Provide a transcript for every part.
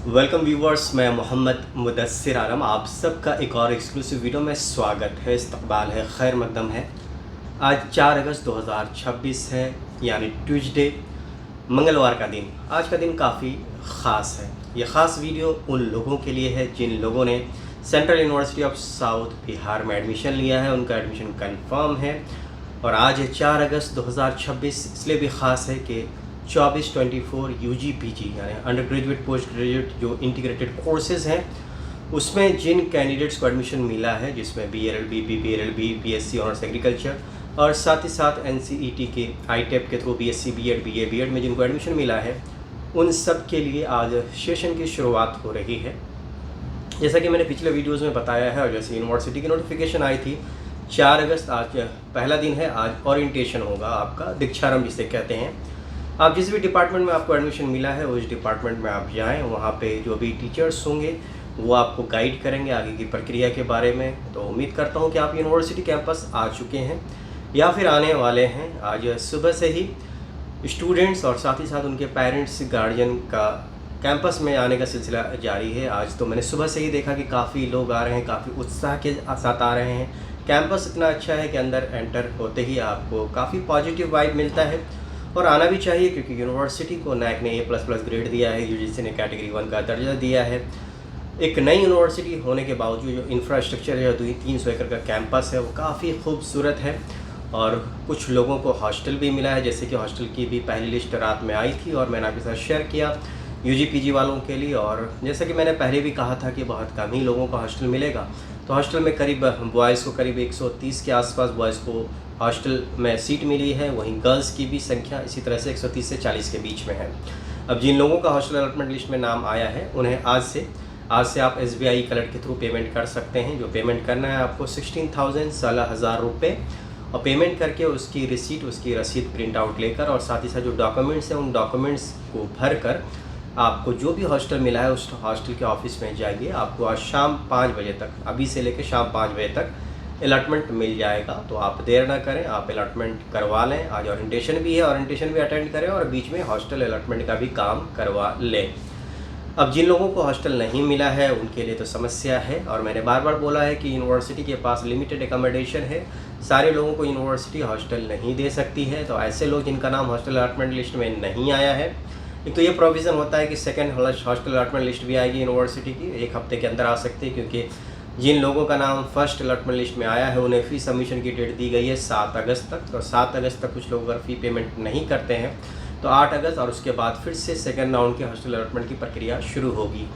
Welcome viewers, मैं मोहम्मद मुदस्सिर आलम आप सबका एक और एक्सक्लूसिव वीडियो में स्वागत है। इस्तकबाल है, खैर मकदम है। आज 4 अगस्त 2026 है, यानी ट्यूसडे, मंगलवार का दिन। आज का दिन काफ़ी ख़ास है। ये ख़ास वीडियो उन लोगों के लिए है जिन लोगों ने central University of South Bihar में एडमिशन लिया है। उनका एडमिशन कंफर्म है और आज है 4 अगस्त 2026। इसलिए भी ख़ास है कि 24-24 यूजी पीजी यानी अंडर ग्रेजुएट पोस्ट ग्रेजुएट जो इंटीग्रेटेड कोर्सेज़ हैं, उसमें जिन कैंडिडेट्स को एडमिशन मिला है, जिसमें BLLB, BPLLB, BSc honours agriculture और साथ ही साथ NCET के ITEP के through BSc BEd BA BEd में जिनको एडमिशन मिला है, उन सब के लिए आज सेशन की शुरुआत हो रही है। जैसा कि मैंने पिछले वीडियोज़ में बताया है और जैसे यूनिवर्सिटी की नोटिफिकेशन आई थी 4 अगस्त आज पहला दिन है। आज ओरिएंटेशन होगा आपका, दीक्षारंभ जिसे कहते हैं। आप जिस भी डिपार्टमेंट में आपको एडमिशन मिला है उस डिपार्टमेंट में आप जाएं, वहाँ पे जो भी टीचर्स होंगे वो आपको गाइड करेंगे आगे की प्रक्रिया के बारे में। तो उम्मीद करता हूँ कि आप यूनिवर्सिटी कैंपस आ चुके हैं या फिर आने वाले हैं। आज सुबह से ही स्टूडेंट्स और साथ ही साथ उनके पेरेंट्स गार्जियन का कैंपस में आने का सिलसिला जारी है। आज तो मैंने सुबह से ही देखा कि काफ़ी लोग आ रहे हैं, काफ़ी उत्साह के साथ आ रहे हैं। कैंपस इतना अच्छा है कि अंदर एंटर होते ही आपको काफ़ी पॉजिटिव वाइब मिलता है और आना भी चाहिए, क्योंकि यूनिवर्सिटी को NAAC ने A++ ग्रेड दिया है, UGC ने कैटेगरी 1 का दर्जा दिया है। एक नई यूनिवर्सिटी होने के बावजूद जो इंफ्रास्ट्रक्चर है, 300 एकड़ का कैंपस है, वो काफ़ी खूबसूरत है और कुछ लोगों को हॉस्टल भी मिला है। जैसे कि हॉस्टल की भी पहली लिस्ट रात में आई थी और मैंने आपके साथ शेयर किया UG PG वालों के लिए। और जैसा कि मैंने पहले भी कहा था कि बहुत कम ही लोगों को हॉस्टल मिलेगा, तो हॉस्टल में करीब बॉयज़ को करीब 130 के आसपास बॉयज़ को हॉस्टल में सीट मिली है। वहीं गर्ल्स की भी संख्या इसी तरह से 130 से 40 के बीच में है। अब जिन लोगों का हॉस्टल अलॉटमेंट लिस्ट में नाम आया है, उन्हें आज से आप SBI कलर के थ्रू पेमेंट कर सकते हैं। जो पेमेंट करना है आपको 16,000 रुपये, और पेमेंट करके उसकी रिसीट, उसकी रसीद प्रिंट आउट लेकर और साथ ही साथ जो डॉक्यूमेंट्स हैं उन डॉक्यूमेंट्स को भर कर आपको जो भी हॉस्टल मिला है उस हॉस्टल के ऑफिस में जाइए। आपको आज शाम 5 बजे तक, अभी से लेकर शाम 5 बजे तक अलॉटमेंट मिल जाएगा। तो आप देर ना करें, आप अलॉटमेंट करवा लें। आज ओरिएंटेशन भी है, ओरिएंटेशन भी अटेंड करें और बीच में हॉस्टल अलॉटमेंट का भी काम करवा लें। अब जिन लोगों को हॉस्टल नहीं मिला है उनके लिए तो समस्या है, और मैंने बार बार बोला है कि यूनिवर्सिटी के पास लिमिटेड एकोमोडेशन है। सारे लोगों को यूनिवर्सिटी हॉस्टल नहीं दे सकती है। तो ऐसे लोग जिनका नाम हॉस्टल अलॉटमेंट लिस्ट में नहीं आया है, एक तो ये प्रोविज़न होता है कि सेकेंड हॉस्टल अलॉटमेंट लिस्ट भी आएगी यूनिवर्सिटी की, 1 हफ्ते के अंदर आ सकती है। क्योंकि जिन लोगों का नाम फर्स्ट अलॉटमेंट लिस्ट में आया है उन्हें फ़ी सबमिशन की डेट दी गई है 7 अगस्त तक। तो 7 अगस्त तक कुछ लोग अगर फ़ी पेमेंट नहीं करते हैं तो 8 अगस्त और उसके बाद फिर से सेकेंड राउंड के हॉस्टल अलॉटमेंट की प्रक्रिया शुरू होगी।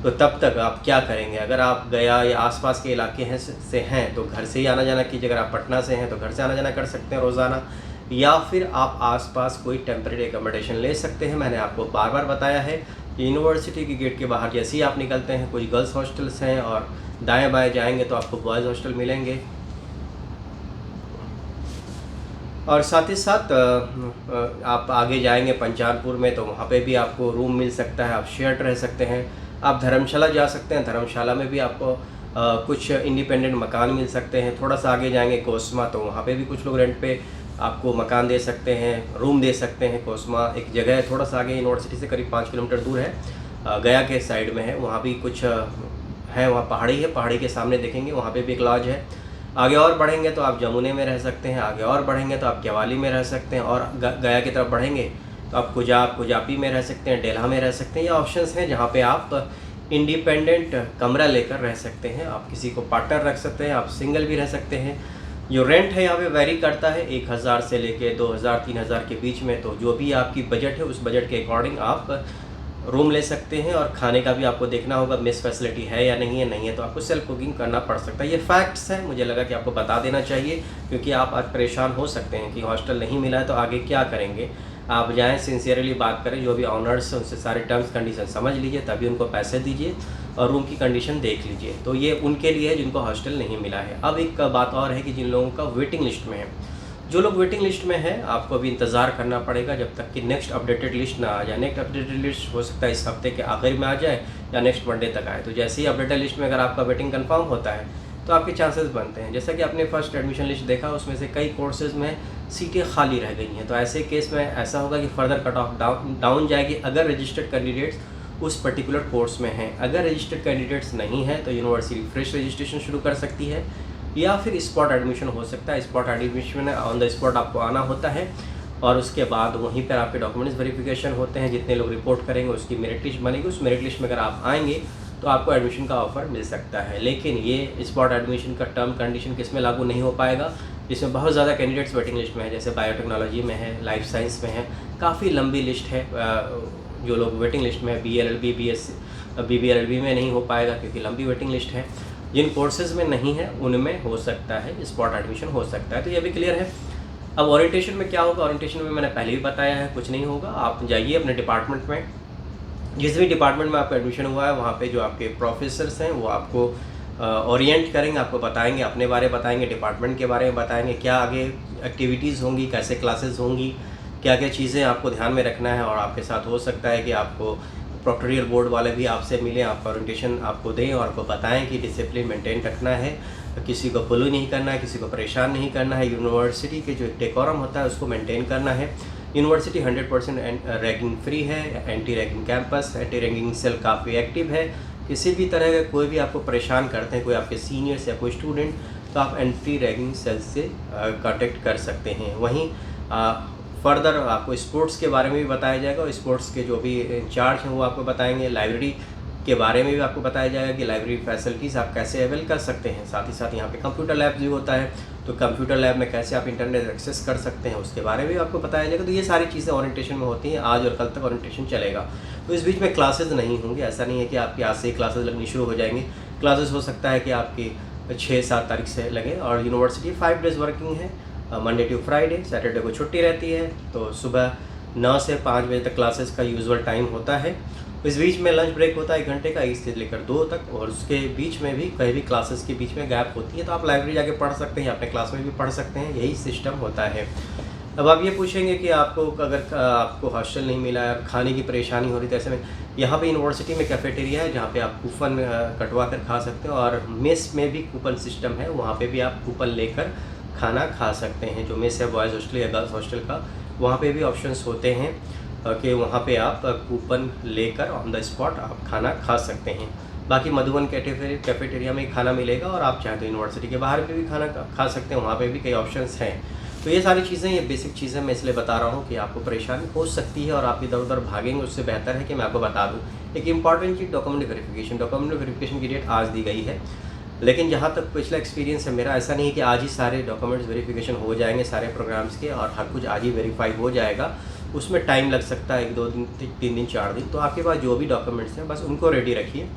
तो तब तक आप क्या करेंगे? अगर आप गया या आसपास के इलाके से हैं तो घर से ही आना जाना कीजिए। अगर आप पटना से हैं तो घर से आना जाना कर सकते हैं रोज़ाना, या फिर आप आसपास कोई टेम्परेरी एकोमोडेशन ले सकते हैं। मैंने आपको बार बार बताया है कि यूनिवर्सिटी के गेट के बाहर जैसे ही आप निकलते हैं कुछ गर्ल्स हॉस्टल्स हैं और दाएं बाएं जाएंगे तो आपको बॉयज़ हॉस्टल मिलेंगे। और साथ ही साथ आप आगे जाएंगे पंचानपुर में तो वहाँ पे भी आपको रूम मिल सकता है, आप शेयर्ड रह सकते हैं। आप धर्मशाला जा सकते हैं, धर्मशाला में भी आपको कुछ इंडिपेंडेंट मकान मिल सकते हैं। थोड़ा सा आगे जाएंगे कोसमा तो वहाँ पे भी कुछ लोग रेंट पे आपको मकान दे सकते हैं, रूम दे सकते हैं। कोसमा एक जगह है, थोड़ा सा आगे यूनिवर्सिटी से करीब 5 किलोमीटर दूर है, गया के साइड में है। वहाँ भी कुछ है, वहाँ पहाड़ी है, पहाड़ी के सामने देखेंगे वहाँ पे भी एक लॉज है। आगे और बढ़ेंगे तो आप जमुने में रह सकते हैं, आगे और बढ़ेंगे तो आप केवाली में रह सकते हैं, और गया की तरफ बढ़ेंगे तो आप कुजापी में रह सकते हैं, डेल्हा में रह सकते हैं। ये ऑप्शंस हैं जहाँ पे आप इंडिपेंडेंट कमरा लेकर रह सकते हैं। आप किसी को पार्टनर रख सकते हैं, आप सिंगल भी रह सकते हैं। जो रेंट है यहाँ पे वेरी करता है 1,000 से लेके 2,000-3,000 के बीच में। तो जो भी आपकी बजट है उस बजट के अकॉर्डिंग आप रूम ले सकते हैं। और खाने का भी आपको देखना होगा मेस फैसिलिटी है या नहीं है तो आपको सेल्फ कुकिंग करना पड़ सकता है। ये फैक्ट्स हैं, मुझे लगा कि आपको बता देना चाहिए, क्योंकि आप आज परेशान हो सकते हैं कि हॉस्टल नहीं मिला है तो आगे क्या करेंगे। आप जाएं, सिंसियरली बात करें, जो भी ऑनर्स हैं उनसे सारे टर्म्स कंडीशन समझ लीजिए, तभी उनको पैसे दीजिए और रूम की कंडीशन देख लीजिए। तो ये उनके लिए है जिनको हॉस्टल नहीं मिला है। अब एक बात और है कि जिन लोगों का वेटिंग लिस्ट में है, जो लोग वेटिंग लिस्ट में है आपको अभी इंतज़ार करना पड़ेगा जब तक कि नेक्स्ट अपडेटेड लिस्ट ना आ जाए। नेक्स्ट अपडेटेड लिस्ट हो सकता है इस हफ्ते के आखिर में आ जाए या नेक्स्ट मंडे तक आए। तो जैसे ही अपडेटेड लिस्ट में अगर आपका वेटिंग कंफर्म होता है तो आपके चांसेस बनते हैं। जैसा कि आपने फर्स्ट एडमिशन लिस्ट देखा, उसमें से कई कोर्सेज़ में सीटें खाली रह गई हैं। तो ऐसे केस में ऐसा होगा कि फर्दर कट ऑफ डाउन जाएगी अगर रजिस्टर्ड कैंडिडेट्स उस पर्टिकुलर कोर्स में हैं। अगर रजिस्टर्ड कैंडिडेट्स नहीं हैं तो यूनिवर्सिटी फ्रेश रजिस्ट्रेशन शुरू कर सकती है, या फिर स्पॉट एडमिशन हो सकता है। स्पॉट एडमिशन में ऑन द स्पॉट आपको आना होता है और उसके बाद वहीं पर आपके डॉक्यूमेंट्स वेरिफिकेशन होते हैं। जितने लोग रिपोर्ट करेंगे उसकी मेरिट लिस्ट बनेगी, उस मेरिट लिस्ट में अगर आप आएंगे तो आपको एडमिशन का ऑफ़र मिल सकता है। लेकिन ये स्पॉट एडमिशन का टर्म कंडीशन किस में लागू नहीं हो पाएगा, जिसमें बहुत ज़्यादा कैंडिडेट्स वेटिंग लिस्ट में है, जैसे बायोटेक्नोलॉजी में है, लाइफ साइंस में है, काफ़ी लंबी लिस्ट है। जो लोग वेटिंग लिस्ट में है, BLLB BSc BBLLB में नहीं हो पाएगा क्योंकि लंबी वेटिंग लिस्ट है। जिन कोर्सेज़ में नहीं है उनमें हो सकता है स्पॉट एडमिशन हो सकता है, तो ये भी क्लियर है। अब ओरिएंटेशन में क्या होगा, ओरिएंटेशन में मैंने पहले भी बताया है, कुछ नहीं होगा। आप जाइए अपने डिपार्टमेंट में, जिस भी डिपार्टमेंट में आपका एडमिशन हुआ है वहाँ पे जो आपके प्रोफेसर्स हैं वो आपको ओरिएंट करेंगे, आपको बताएंगे, अपने बारे में बताएंगे, डिपार्टमेंट के बारे में बताएंगे, क्या आगे एक्टिविटीज़ होंगी, कैसे क्लासेस होंगी, क्या क्या चीज़ें आपको ध्यान में रखना है। और आपके साथ हो सकता है कि आपको प्रोक्टोरियल बोर्ड वाले भी आपसे मिलें, आपका ओरिएंटेशन आपको दें और आपको बताएं कि डिसिप्लिन मेंटेन रखना है, किसी को पुल्लू नहीं करना है, किसी को परेशान नहीं करना है। यूनिवर्सिटी के जो एक डेकोरम होता है उसको मेंटेन करना है। यूनिवर्सिटी 100% रैगिंग फ्री है, anti ragging campus, anti ragging cell काफ़ी एक्टिव है। किसी भी तरह का कोई भी आपको परेशान करते हैं, कोई आपके सीनियर्स या कोई स्टूडेंट, तो आप एंटी रैगिंग सेल से कांटेक्ट कर सकते हैं। वहीं फर्दर आपको स्पोर्ट्स के बारे में भी बताया जाएगा और स्पोर्ट्स के जो भी इंचार्ज हैं वो आपको बताएंगे। लाइब्रेरी के बारे में भी आपको बताया जाएगा कि लाइब्रेरी फैसिलिटीज़ आप कैसे अवेल कर सकते हैं। साथ ही साथ यहाँ पे कंप्यूटर लैब भी होता है, तो कंप्यूटर लैब में कैसे आप इंटरनेट एक्सेस कर सकते हैं उसके बारे में भी आपको बताया जाएगा। तो ये सारी चीज़ें ओरिएंटेशन में होती हैं। आज और कल तक ओरिएंटेशन चलेगा, तो इस बीच में क्लासेज नहीं होंगे। ऐसा नहीं है कि आपकी आज से ही क्लासेज लगनी शुरू हो जाएंगी। क्लासेज हो सकता है कि आपकी 6-7 तारीख से लगे। और यूनिवर्सिटी 5 डेज़ वर्किंग है, मंडे टू फ्राइडे, सैटरडे को छुट्टी रहती है। तो सुबह 9 से 5 बजे तक क्लासेस का यूजुअल टाइम होता है। इस बीच में लंच ब्रेक होता है 1 घंटे का, 1 से लेकर 2 तक, और उसके बीच में भी कहीं भी क्लासेस के बीच में गैप होती है तो आप लाइब्रेरी जाके पढ़ सकते हैं या अपने क्लास में भी पढ़ सकते हैं। यही सिस्टम होता है। अब आप ये पूछेंगे कि आपको अगर आपको हॉस्टल नहीं मिला है, खाने की परेशानी हो रही, तो ऐसे में यहाँ पे यूनिवर्सिटी में कैफेटेरिया है जहाँ पे आप कूपन कटवा कर खा सकते हो, और मेस में भी कूपन सिस्टम है, वहाँ पे भी आप कूपन लेकर खाना खा सकते हैं। जो मेस है बॉयज़ हॉस्टल या गर्ल्स हॉस्टल का, वहाँ पे भी ऑप्शंस होते हैं कि वहाँ पे आप कूपन लेकर ऑन द स्पॉट आप खाना खा सकते हैं। बाकी मधुबन कैफेटेरिया में खाना मिलेगा, और आप चाहे तो यूनिवर्सिटी के बाहर पे भी खाना खा सकते हैं, वहाँ पे भी कई ऑप्शंस हैं। तो ये सारी चीज़ें, ये बेसिक चीज़ें मैं इसलिए बता रहा हूँ कि आपको परेशानी हो सकती है और आप इधर उधर भागेंगे, उससे बेहतर है कि मैं आपको बता दूँ। एक इंपॉर्टेंट चीज़ डॉक्यूमेंट वेरिफिकेशन। डॉक्यूमेंट वेरिफिकेशन की डेट आज दी गई है, लेकिन जहाँ तक पिछला एक्सपीरियंस है मेरा, ऐसा नहीं है कि आज ही सारे डॉक्यूमेंट्स वेरिफिकेशन हो जाएंगे सारे प्रोग्राम्स के और हर कुछ आज ही वेरीफाई हो जाएगा। उसमें टाइम लग सकता है 1-2 दिन, 3 दिन, 4 दिन। तो आपके पास जो भी डॉक्यूमेंट्स हैं बस उनको रेडी रखिए,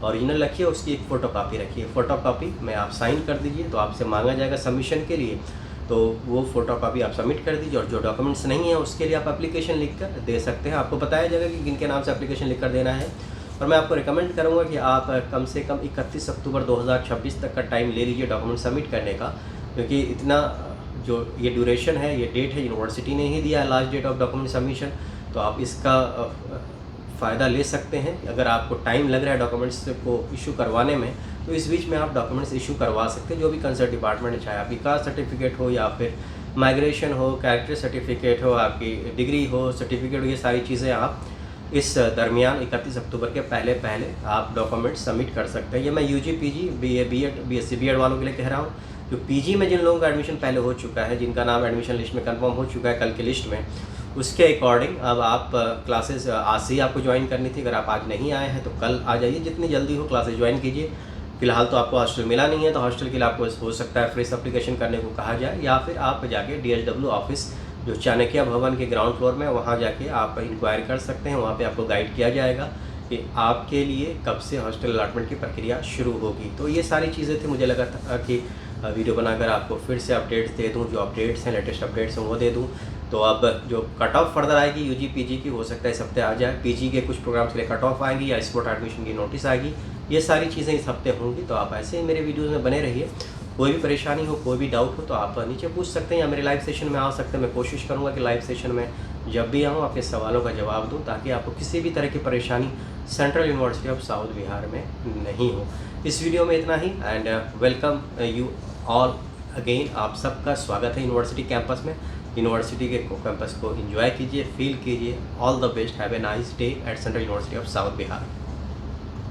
ओरिजिनल रखिए, उसकी एक फ़ोटोकॉपी रखिए। फ़ोटोकॉपी में आप साइन कर दीजिए तो आपसे मांगा जाएगा सबमिशन के लिए, तो वो फ़ोटोकॉपी आप सबमिट कर दीजिए। और जो डॉक्यूमेंट्स नहीं है उसके लिए आप एप्लीकेशन लिख कर दे सकते हैं। आपको बताया जाएगा कि किन के नाम से एप्लीकेशन लिख कर देना है। और मैं आपको रिकमेंड करूँगा कि आप कम से कम 31 अक्टूबर 2026 तक का टाइम ले लीजिए डॉक्यूमेंट सबमिट करने का, क्योंकि इतना जो ये ड्यूरेशन है, ये डेट है, यूनिवर्सिटी ने ही दिया है last date of document submission. तो आप इसका फ़ायदा ले सकते हैं। अगर आपको टाइम लग रहा है डॉक्यूमेंट्स को इशू करवाने में, तो इस बीच में आप डॉक्यूमेंट्स इशू करवा सकते हैं। जो भी कंसर्न डिपार्टमेंट है, चाहे आपकी कास्ट सर्टिफिकेट हो या फिर माइग्रेशन हो, कैरेक्टर सर्टिफिकेट हो, आपकी डिग्री हो, सर्टिफिकेट हो, ये सारी चीज़ें आप इस दरमियान 31 अक्टूबर के पहले आप डॉक्यूमेंट सबमिट कर सकते हैं। ये मैं UG PG BA BEd BSc BEd वालों के लिए कह रहा हूँ। जो PG में जिन लोगों का एडमिशन पहले हो चुका है, जिनका नाम एडमिशन लिस्ट में कंफर्म हो चुका है कल की लिस्ट में, उसके अकॉर्डिंग अब आप क्लासेस आज से ही आपको ज्वाइन करनी थी। अगर आप आज नहीं आए हैं तो कल आ जाइए, जितनी जल्दी हो क्लासेस ज्वाइन कीजिए। फिलहाल तो आपको हॉस्टल मिला नहीं है, तो हॉस्टल के लिए आपको हो सकता है फ्रेश एप्लीकेशन करने को कहा जाए, या फिर आप जाके DHW ऑफिस जो चाणक्य भवन के ग्राउंड फ्लोर में, वहाँ जाके आप इंक्वायरी कर सकते हैं। वहाँ पे आपको गाइड किया जाएगा कि आपके लिए कब से हॉस्टल अलॉटमेंट की प्रक्रिया शुरू होगी। तो ये सारी चीज़ें थी, मुझे लगा था कि वीडियो बनाकर आपको फिर से अपडेट्स दे दूँ, जो अपडेट्स हैं, लेटेस्ट अपडेट्स हैं वो दे दूँ। तो अब जो कट ऑफ फर्दर आएगी UG PG की, हो सकता है इस हफ्ते आ जाए। PG के कुछ प्रोग्राम्स के लिए कट ऑफ आएगी या स्पॉट एडमिशन की नोटिस आएगी। ये सारी चीज़ें इस हफ्ते होंगी। तो आप ऐसे ही मेरे वीडियोज़ में बने रहिए। कोई भी परेशानी हो, कोई भी डाउट हो तो आप नीचे पूछ सकते हैं या मेरे लाइव सेशन में आ सकते हैं। मैं कोशिश करूँगा कि लाइव सेशन में जब भी आऊँ आपके सवालों का जवाब दूँ, ताकि आपको किसी भी तरह की परेशानी Central University of South Bihar में नहीं हो। इस वीडियो में इतना ही, and welcome you all again. आप सबका स्वागत है यूनिवर्सिटी कैंपस में। यूनिवर्सिटी के कैंपस को एंजॉय कीजिए, फील कीजिए। All the best, have a nice day at Central University of South Bihar.